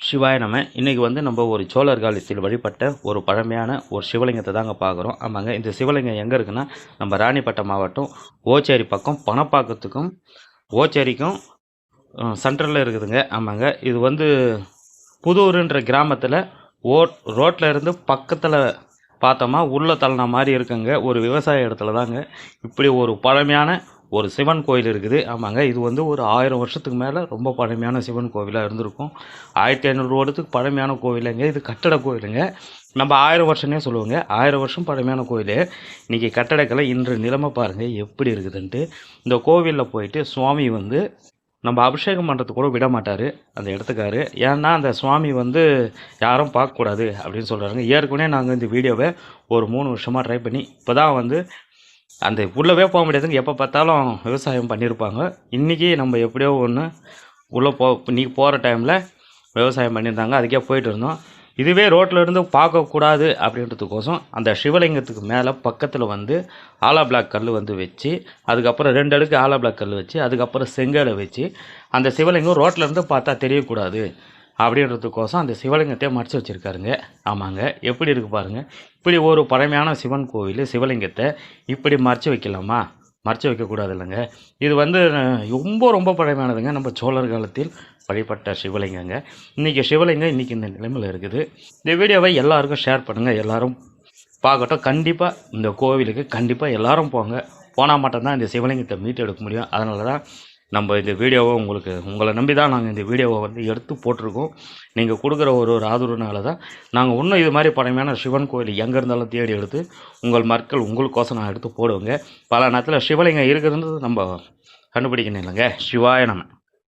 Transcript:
சிவாய நம்ம இன்றைக்கி நம்ம ஒரு சோழர் காலத்தில் வழிபட்ட ஒரு பழமையான ஒரு சிவலிங்கத்தை தாங்க பார்க்குறோம். ஆமாங்க, இந்த சிவலிங்கம் எங்கே இருக்குன்னா நம்ம ராணிப்பட்டம் மாவட்டம் ஓச்சேரி பக்கம் பணப்பாக்கத்துக்கும் ஓச்சேரிக்கும் சென்டரில் இருக்குதுங்க. ஆமாங்க, இது புதூருன்ற கிராமத்தில் ரோட்டில் இருந்து பக்கத்தில் பார்த்தோமா உள்ள தள்ளின மாதிரி இருக்குங்க. ஒரு விவசாய இடத்துல தாங்க இப்படி ஒரு பழமையான ஒரு சிவன் கோயில் இருக்குது. ஆமாங்க, இது ஒரு 1000 வருஷத்துக்கு மேலே ரொம்ப பழமையான சிவன் கோவிலாக இருந்திருக்கும். 1500 வருடத்துக்கு பழமையான கோவிலுங்க. இது கட்டட கோவிலுங்க. நம்ம 1000 வருஷனே சொல்லுவோங்க. 1000 வருஷம் பழமையான கோயில். இன்றைக்கி கட்டடக்கலை இன்று நிலைமை பாருங்கள் எப்படி இருக்குதுன்ட்டு. இந்த கோவிலில் போயிட்டு சுவாமி நம்ம அபிஷேகம் பண்ணுறது கூட விட மாட்டார் அந்த இடத்துக்காரு. ஏன்னா அந்த சுவாமி யாரும் பார்க்கக்கூடாது அப்படின்னு சொல்கிறாங்க. ஏற்கனவே நாங்கள் இந்த வீடியோவை ஒரு 3 வருஷமாக ட்ரை பண்ணி இப்போ தான் அந்த உள்ளவே போக முடியாதுங்க. எப்போ பார்த்தாலும் விவசாயம் பண்ணியிருப்பாங்க. இன்றைக்கி நம்ம எப்படியோ ஒன்று உள்ளே இன்றைக்கி போகிற டைமில் விவசாயம் பண்ணியிருந்தாங்க. அதுக்கே போயிட்டு இருந்தோம். இதுவே ரோட்டில் இருந்து பார்க்கக்கூடாது அப்படின்றதுக்கோசம் அந்த சிவலிங்கத்துக்கு மேலே பக்கத்தில் ஆலா பிளாக் கல் வச்சு, அதுக்கப்புறம் 2 அடுக்கு ஆலா பிளாக் கல் வச்சு, அதுக்கப்புறம் செங்கலை வச்சு அந்த சிவலிங்கம் ரோட்டில் இருந்து பார்த்தா தெரியக்கூடாது அப்படின்றதுக்கோசம் அந்த சிவலிங்கத்தை மறைச்சி வச்சுருக்காருங்க. ஆமாங்க, எப்படி இருக்குது பாருங்கள். இப்படி ஒரு பழமையான சிவன் கோவில் சிவலிங்கத்தை இப்படி மறைச்சி வைக்கலாமா? மறைச்சி வைக்கக்கூடாது இல்லைங்க. இது ரொம்ப ரொம்ப பழமையானதுங்க. நம்ம சோழர் காலத்தில் வழிபட்ட சிவலிங்கங்க. இன்றைக்கி சிவலிங்கம் இன்றைக்கி இந்த நிலைமையில் இருக்குது. இந்த வீடியோவை எல்லாருக்கும் ஷேர் பண்ணுங்கள், எல்லோரும் பார்க்கட்டும். கண்டிப்பாக இந்த கோவிலுக்கு கண்டிப்பாக எல்லோரும் போங்க. போனால் மட்டும்தான் இந்த சிவலிங்கத்தை மீட்டு எடுக்க முடியும். அதனால தான் நம்ம இந்த வீடியோவை உங்களை நம்பி தான் நாங்கள் இந்த வீடியோவை எடுத்து போட்டிருக்கோம். நீங்கள் கொடுக்குற ஒரு ஆதரவுனால தான் நாங்கள் இன்னும் இது மாதிரி பழமையான சிவன் கோயில் எங்கே இருந்தாலும் தேடி எடுத்து உங்களுக்கோசம் நான் எடுத்து போடுவேங்க. பல நேரத்தில் சிவலிங்கம் இருக்குதுன்றது நம்ம கண்டுபிடிக்கணும் இல்லைங்க. சிவாய நம.